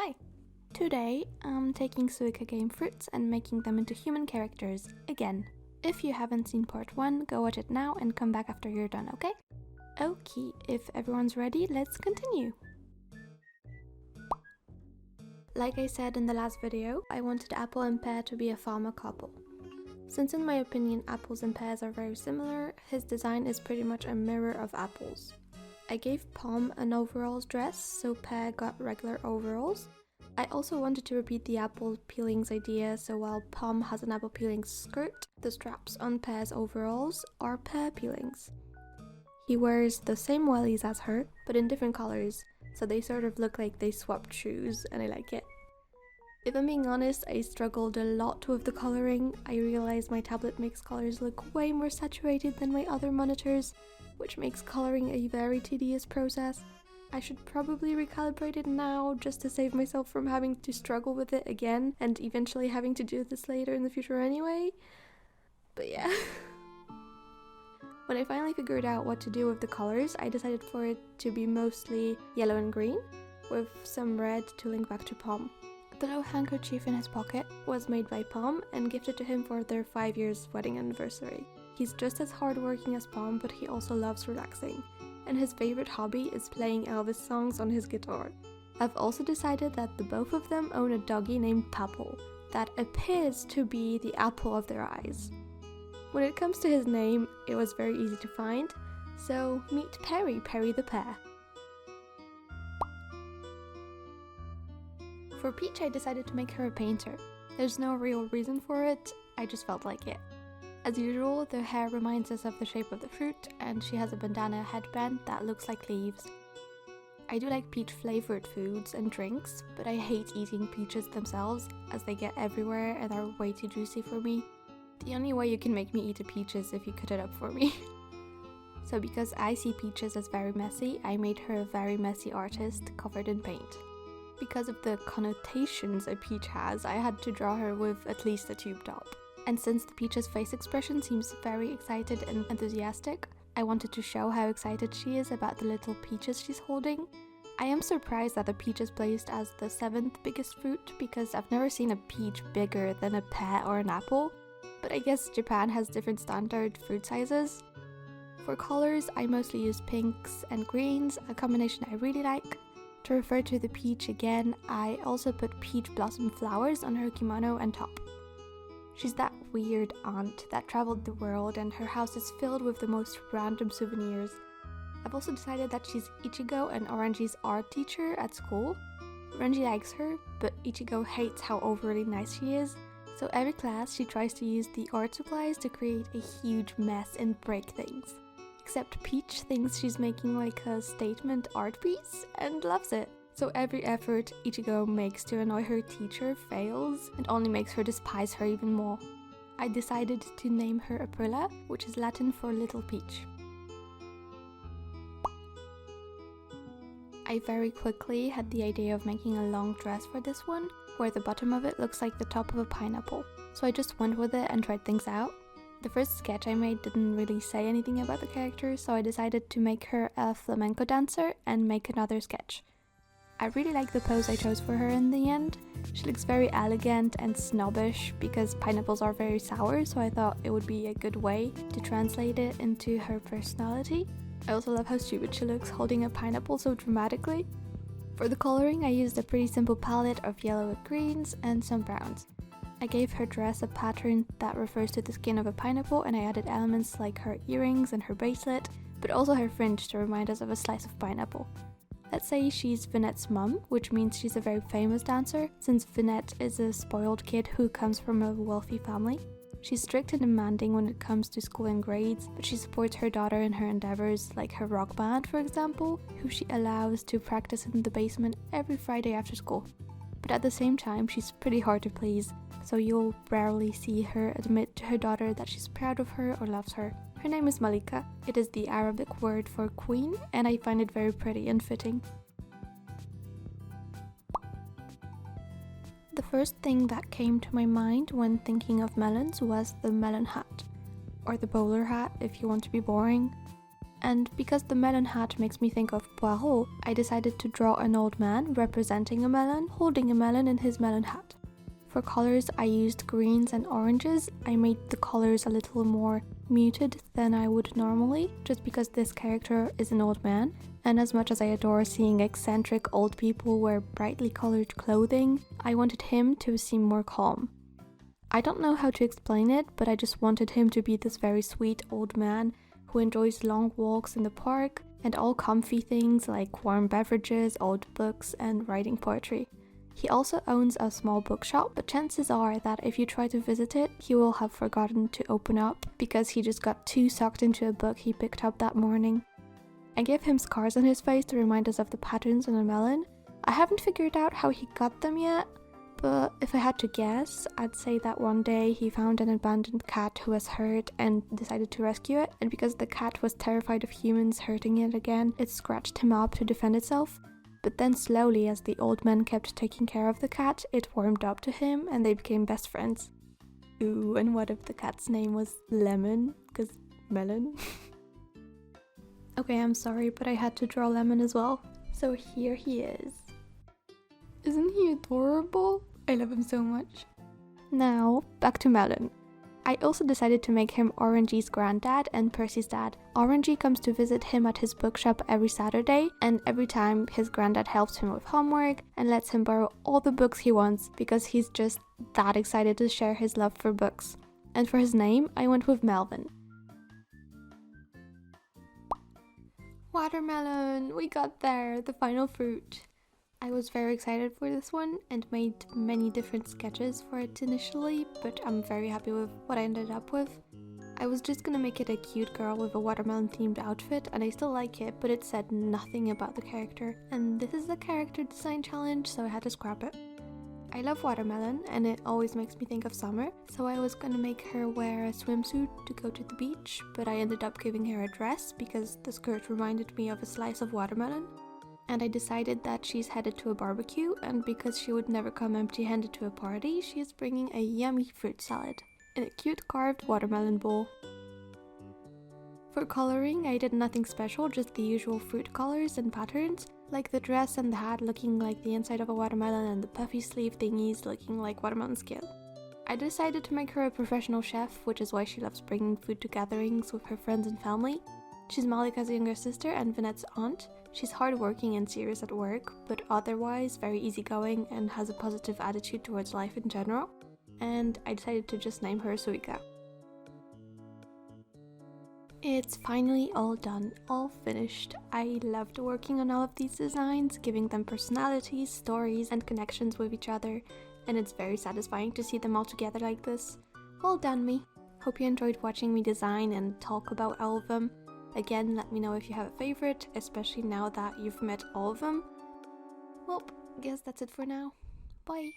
Hi! Today I'm taking Suika game fruits and making them into human characters again. If you haven't seen part 1, go watch it now and come back after you're done, okay? Okay, if everyone's ready, let's continue! Like I said in the last video, I wanted Apple and Pear to be a farmer couple. Since in my opinion apples and pears are very similar, his design is pretty much a mirror of apples. I gave Pom an overalls dress, so Pear got regular overalls. I also wanted to repeat the apple peelings idea, so while Pom has an apple peeling skirt, the straps on Pear's overalls are pear peelings. He wears the same wellies as her, but in different colors, so they sort of look like they swapped shoes, and I like it. If I'm being honest, I struggled a lot with the coloring. I realized my tablet makes colors look way more saturated than my other monitors, which makes coloring a very tedious process. I should probably recalibrate it now, just to save myself from having to struggle with it again, and eventually having to do this later in the future anyway. But yeah. When I finally figured out what to do with the colors, I decided for it to be mostly yellow and green, with some red to link back to Pom. The little handkerchief in his pocket was made by Pom and gifted to him for their 5 years wedding anniversary. He's just as hardworking as Pom, but he also loves relaxing, and his favorite hobby is playing Elvis songs on his guitar. I've also decided that the both of them own a doggy named Papple, that appears to be the apple of their eyes. When it comes to his name, it was very easy to find, so meet Perry, Perry the Pear. For Peach, I decided to make her a painter. There's no real reason for it, I just felt like it. As usual, the hair reminds us of the shape of the fruit, and she has a bandana headband that looks like leaves. I do like peach flavoured foods and drinks, but I hate eating peaches themselves, as they get everywhere and are way too juicy for me. The only way you can make me eat a peach is if you cut it up for me. So because I see peaches as very messy, I made her a very messy artist covered in paint. Because of the connotations a peach has, I had to draw her with at least a tube top. And since the peach's face expression seems very excited and enthusiastic, I wanted to show how excited she is about the little peaches she's holding. I am surprised that the peach is placed as the 7th biggest fruit, because I've never seen a peach bigger than a pear or an apple, but I guess Japan has different standard fruit sizes. For colors, I mostly use pinks and greens, a combination I really like. To refer to the peach again, I also put peach blossom flowers on her kimono and top. She's that weird aunt that traveled the world and her house is filled with the most random souvenirs. I've also decided that she's Ichigo and Oranji's art teacher at school. Oranji likes her, but Ichigo hates how overly nice she is, so every class she tries to use the art supplies to create a huge mess and break things. Except Peach thinks she's making like a statement art piece and loves it. So every effort Ichigo makes to annoy her teacher fails and only makes her despise her even more. I decided to name her Aprila, which is Latin for little peach. I very quickly had the idea of making a long dress for this one, where the bottom of it looks like the top of a pineapple. So I just went with it and tried things out. The first sketch I made didn't really say anything about the character, so I decided to make her a flamenco dancer and make another sketch. I really like the pose I chose for her in the end. She looks very elegant and snobbish because pineapples are very sour, so I thought it would be a good way to translate it into her personality. I also love how stupid she looks holding a pineapple so dramatically. For the coloring, I used a pretty simple palette of yellow and greens and some browns. I gave her dress a pattern that refers to the skin of a pineapple, and I added elements like her earrings and her bracelet, but also her fringe to remind us of a slice of pineapple. Let's say she's Vinette's mum, which means she's a very famous dancer, since Vinette is a spoiled kid who comes from a wealthy family. She's strict and demanding when it comes to school and grades, but she supports her daughter in her endeavors, like her rock band for example, who she allows to practice in the basement every Friday after school. But at the same time, she's pretty hard to please, so you'll rarely see her admit to her daughter that she's proud of her or loves her. Her name is Malika. It is the Arabic word for queen, and I find it very pretty and fitting. The first thing that came to my mind when thinking of melons was the melon hat, or the bowler hat if you want to be boring. and because the melon hat makes me think of poireaux, I decided to draw an old man representing a melon, holding a melon in his melon hat. For colors, I used greens and oranges. I made the colors a little more muted than I would normally, just because this character is an old man, and as much as I adore seeing eccentric old people wear brightly colored clothing, I wanted him to seem more calm. I don't know how to explain it, but I just wanted him to be this very sweet old man who enjoys long walks in the park and all comfy things like warm beverages, old books, and writing poetry. He also owns a small bookshop, but chances are that if you try to visit it, he will have forgotten to open up because he just got too sucked into a book he picked up that morning. I gave him scars on his face to remind us of the patterns on a melon. I haven't figured out how he got them yet, but if I had to guess, I'd say that one day he found an abandoned cat who was hurt and decided to rescue it, and because the cat was terrified of humans hurting it again, it scratched him up to defend itself. But then slowly, as the old man kept taking care of the cat, it warmed up to him and they became best friends. Ooh, and what if the cat's name was Lemon? 'Cause melon? Okay, I'm sorry, but I had to draw Lemon as well. So here he is. Isn't he adorable? I love him so much. Now, back to Melon. I also decided to make him Orangey's granddad and Percy's dad. Orangey comes to visit him at his bookshop every Saturday, and every time his granddad helps him with homework and lets him borrow all the books he wants because he's just that excited to share his love for books. And for his name, I went with Melvin. Watermelon! We got there! The final fruit! I was very excited for this one and made many different sketches for it initially, but I'm very happy with what I ended up with. I was just gonna make it a cute girl with a watermelon themed outfit, and I still like it, but it said nothing about the character, and this is a character design challenge, so I had to scrap it. I love watermelon and it always makes me think of summer, so I was gonna make her wear a swimsuit to go to the beach, but I ended up giving her a dress because the skirt reminded me of a slice of watermelon. And I decided that she's headed to a barbecue, and because she would never come empty-handed to a party, she is bringing a yummy fruit salad in a cute carved watermelon bowl. For coloring, I did nothing special, just the usual fruit colors and patterns, like the dress and the hat looking like the inside of a watermelon and the puffy sleeve thingies looking like watermelon skin. I decided to make her a professional chef, which is why she loves bringing food to gatherings with her friends and family. She's Malika's younger sister and Vinette's aunt. She's hardworking and serious at work, but otherwise very easygoing and has a positive attitude towards life in general. And I decided to just name her Suika. It's finally all done, all finished. I loved working on all of these designs, giving them personalities, stories, and connections with each other, and it's very satisfying to see them all together like this. Well done, me. Hope you enjoyed watching me design and talk about all of them. Again, let me know if you have a favorite, especially now that you've met all of them. Well, guess that's it for now. Bye!